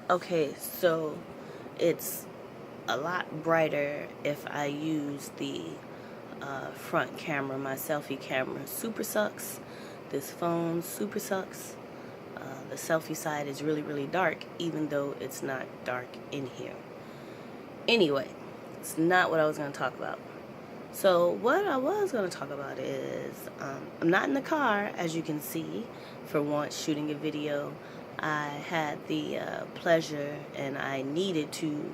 Okay, so it's a lot brighter if I use the front camera. My selfie camera super sucks. This phone super sucks. The selfie side is really, really dark, even though it's not dark in here. Anyway, it's not what I was going to talk about. So what I was going to talk about is I'm not in the car, as you can see, for once shooting a video. I had the pleasure and I needed to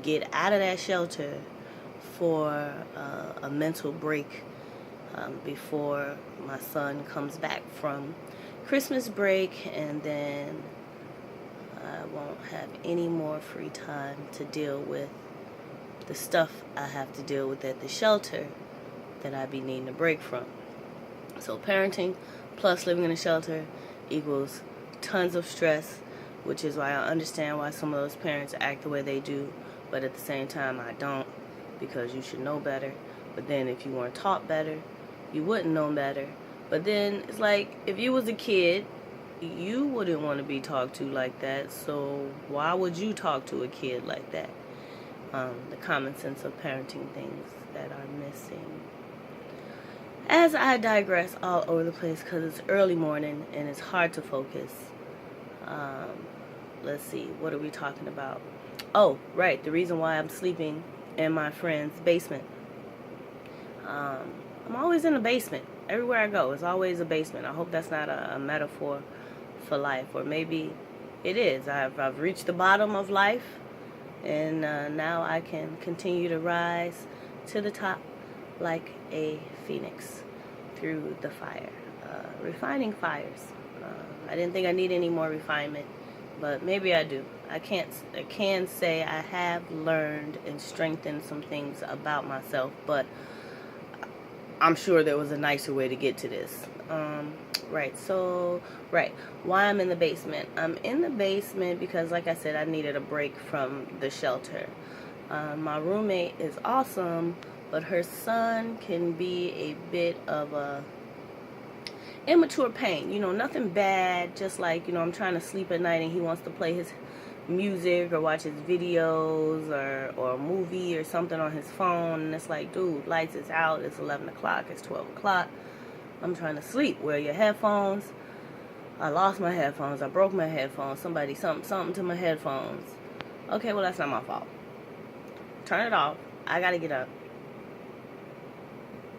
get out of that shelter for a mental break before my son comes back from Christmas break, and then I won't have any more free time to deal with the stuff I have to deal with at the shelter that I be needing a break from. So parenting plus living in a shelter equals tons of stress, which is why I understand why some of those parents act the way they do, but at the same time I don't, because you should know better. But then if you weren't taught better, you wouldn't know better. But then it's like, if you was a kid, you wouldn't want to be talked to like that, so why would you talk to a kid like that? The common sense of parenting things that are missing. As I digress all over the place because it's early morning and it's hard to focus. Let's see, what are we talking about? Oh, right, the reason why I'm sleeping in my friend's basement. I'm always in the basement. Everywhere I go, it's always a basement. I hope that's not a metaphor for life, or maybe it is. I've reached the bottom of life, and now I can continue to rise to the top like a phoenix through the fire. Refining fires. I didn't think I need any more refinement, but maybe I do. I can say I have learned and strengthened some things about myself, but I'm sure there was a nicer way to get to this. Right. Why I'm in the basement? I'm in the basement because, like I said, I needed a break from the shelter. My roommate is awesome, but her son can be a bit of a immature pain. Nothing bad, just like, I'm trying to sleep at night and he wants to play his music or watch his videos or a movie or something on his phone, and it's like, dude, lights is out, it's 11 o'clock, it's 12 o'clock, I'm trying to sleep. Wear your headphones. I lost my headphones, I broke my headphones, somebody something to my headphones. Okay, well, that's not my fault. Turn it off. I gotta get up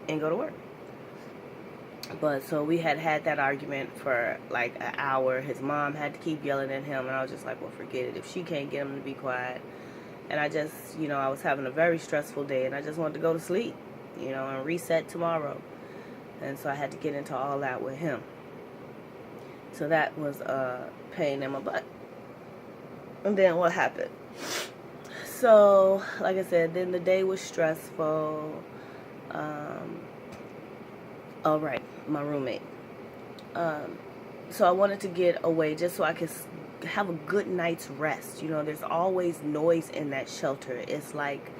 and go to work. But so we had that argument for like an hour. His mom had to keep yelling at him, and I was just like, well, forget it. If she can't get him to be quiet. And I just, I was having a very stressful day, and I just wanted to go to sleep, and reset tomorrow. And so I had to get into all that with him. So that was a pain in my butt. And then what happened? So, like I said, then the day was stressful. Oh, right, my roommate. So I wanted to get away just so I could have a good night's rest. There's always noise in that shelter. It's like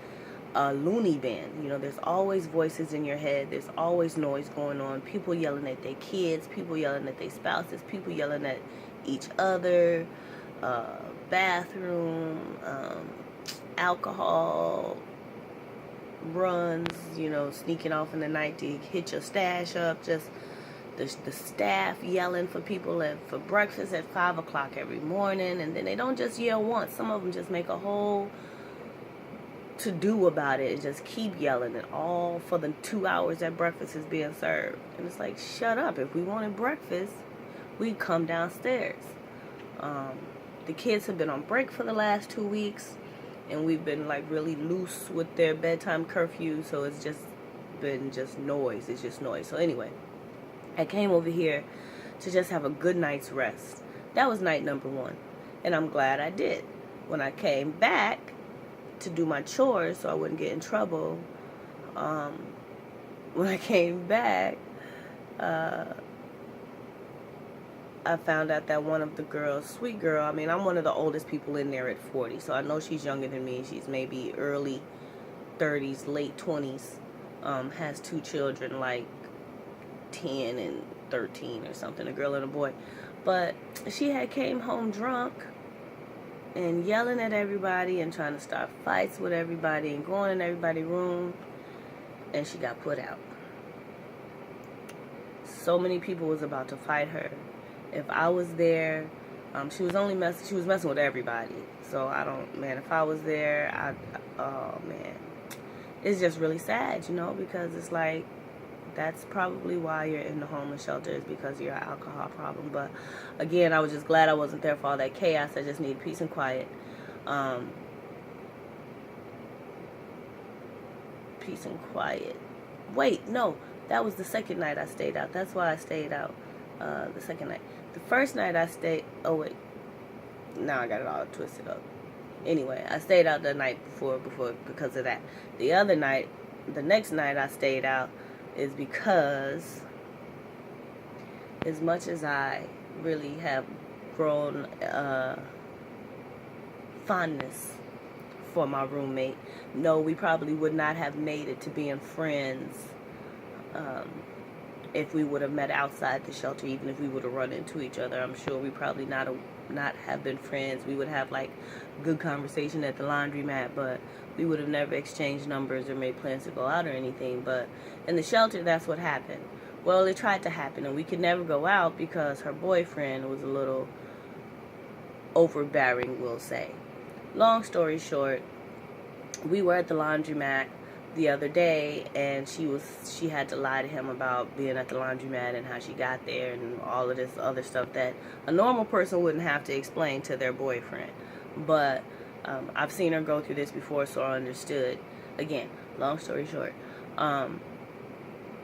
a loony bin. There's always voices in your head. There's always noise going on. People yelling at their kids. People yelling at their spouses. People yelling at each other. Bathroom. Alcohol runs, sneaking off in the night to hit your stash up. Just the staff yelling for people for breakfast at 5 o'clock every morning, and then they don't just yell once. Some of them just make a whole to-do about it and just keep yelling, and all for the 2 hours that breakfast is being served. And it's like, shut up. If we wanted breakfast, we'd come downstairs. The kids have been on break for the last 2 weeks, and we've been like really loose with their bedtime curfew, so it's just been noise. It's just noise. So anyway, I came over here to just have a good night's rest. That was night number 1, and I'm glad I did. When I came back to do my chores so I wouldn't get in trouble, when I came back, I found out that one of the girls, sweet girl, I mean, I'm one of the oldest people in there at 40, so I know she's younger than me. She's maybe early 30s, late 20s, has 2 children, like 10 and 13 or something, a girl and a boy. But she had came home drunk and yelling at everybody and trying to start fights with everybody and going in everybody's room, and she got put out. So many people was about to fight her. If I was there, she was messing with everybody. So I don't, man, if I was there, oh man, it's just really sad, because it's like, that's probably why you're in the homeless shelter, is because of your alcohol problem. But again, I was just glad I wasn't there for all that chaos. I just need peace and quiet. Peace and quiet. Wait, no, that was the second night I stayed out. That's why I stayed out the second night. The first night I stayed, oh wait, now I got it all twisted up. Anyway, I stayed out the night before because of that. The next night I stayed out is because, as much as I really have grown fondness for my roommate, no, we probably would not have made it to being friends if we would have met outside the shelter. Even if we would have run into each other, I'm sure we probably not have been friends. We would have like good conversation at the laundromat, but we would have never exchanged numbers or made plans to go out or anything. But in the shelter, that's what happened. Well, it tried to happen, and we could never go out because her boyfriend was a little overbearing, we'll say. Long story short, we were at the laundromat the other day, and she had to lie to him about being at the laundromat and how she got there and all of this other stuff that a normal person wouldn't have to explain to their boyfriend. But I've seen her go through this before, so I understood. Again, long story short,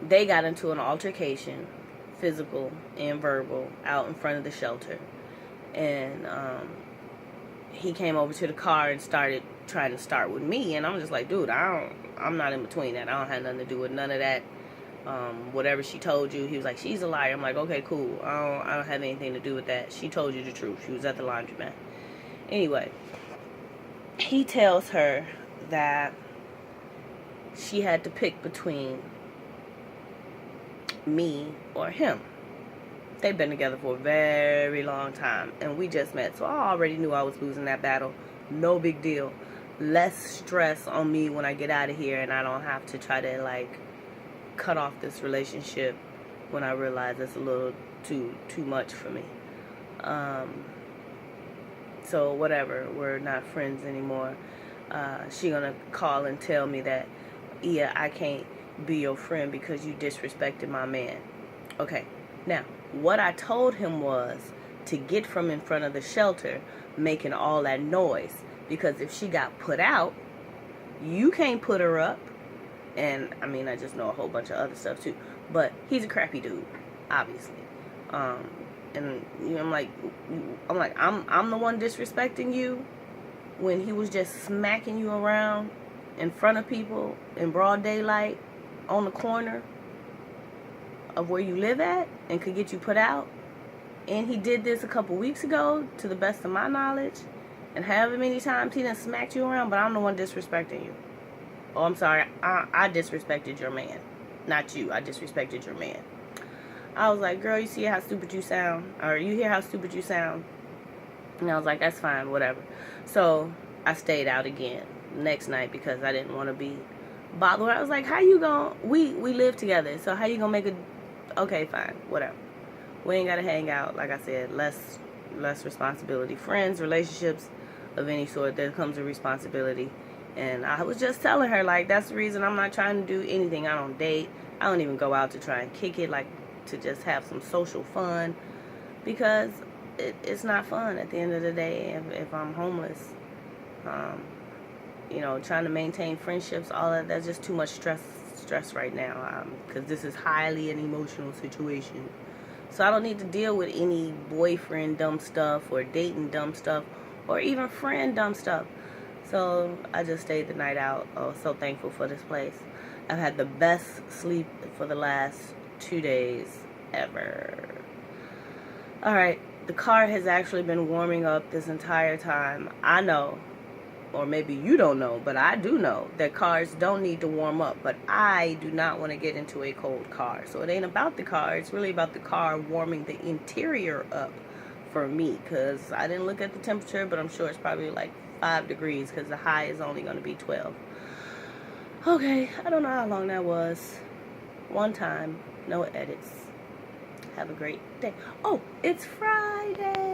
they got into an altercation, physical and verbal, out in front of the shelter. And he came over to the car and started trying to start with me, and I'm just like, dude, I'm not in between that. I don't have nothing to do with none of that. Whatever she told you, he was like, she's a liar. I'm like, okay, cool. I don't have anything to do with that. She told you the truth. She was at the laundromat. Anyway, he tells her that she had to pick between me or him. They've been together for a very long time, and we just met, so I already knew I was losing that battle. No big deal. Less stress on me when I get out of here, and I don't have to try to like cut off this relationship when I realize it's a little too much for me. So whatever, we're not friends anymore. She gonna call and tell me that, yeah, I can't be your friend because you disrespected my man. Okay, now what I told him was to get from in front of the shelter making all that noise, because if she got put out, you can't put her up. And I mean, I just know a whole bunch of other stuff too, but he's a crappy dude, obviously. And I'm like I'm the one disrespecting you when he was just smacking you around in front of people in broad daylight on the corner of where you live at and could get you put out. And he did this a couple weeks ago, to the best of my knowledge. And however many times he done smacked you around, but I'm the one disrespecting you. Oh, I'm sorry. I disrespected your man. Not you. I disrespected your man. I was like, girl, you see how stupid you sound? Or you hear how stupid you sound? And I was like, that's fine, whatever. So I stayed out again next night because I didn't want to be bothered. I was like, how you gonna, we live together, so how you gonna make a, okay, fine, whatever. We ain't gotta hang out. Like I said, less responsibility. Friends, relationships of any sort, there comes a responsibility. And I was just telling her, like, that's the reason I'm not trying to do anything. I don't date. I don't even go out to try and kick it, like, to just have some social fun, because it's not fun at the end of the day if I'm homeless. You know, trying to maintain friendships, all that, that's just too much stress right now, because this is highly an emotional situation. So I don't need to deal with any boyfriend dumb stuff or dating dumb stuff or even friend dumb stuff. So I just stayed the night out. Oh, so thankful for this place. I've had the best sleep for the last 2 days ever. Alright, the car has actually been warming up this entire time. I know, or maybe you don't know, but I do know that cars don't need to warm up. But I do not want to get into a cold car. So it ain't about the car. It's really about the car warming the interior up for me, because I didn't look at the temperature, but I'm sure it's probably like 5 degrees because the high is only going to be 12. Okay, I don't know how long that was. One time, no edits. Have a great day. Oh, it's Friday.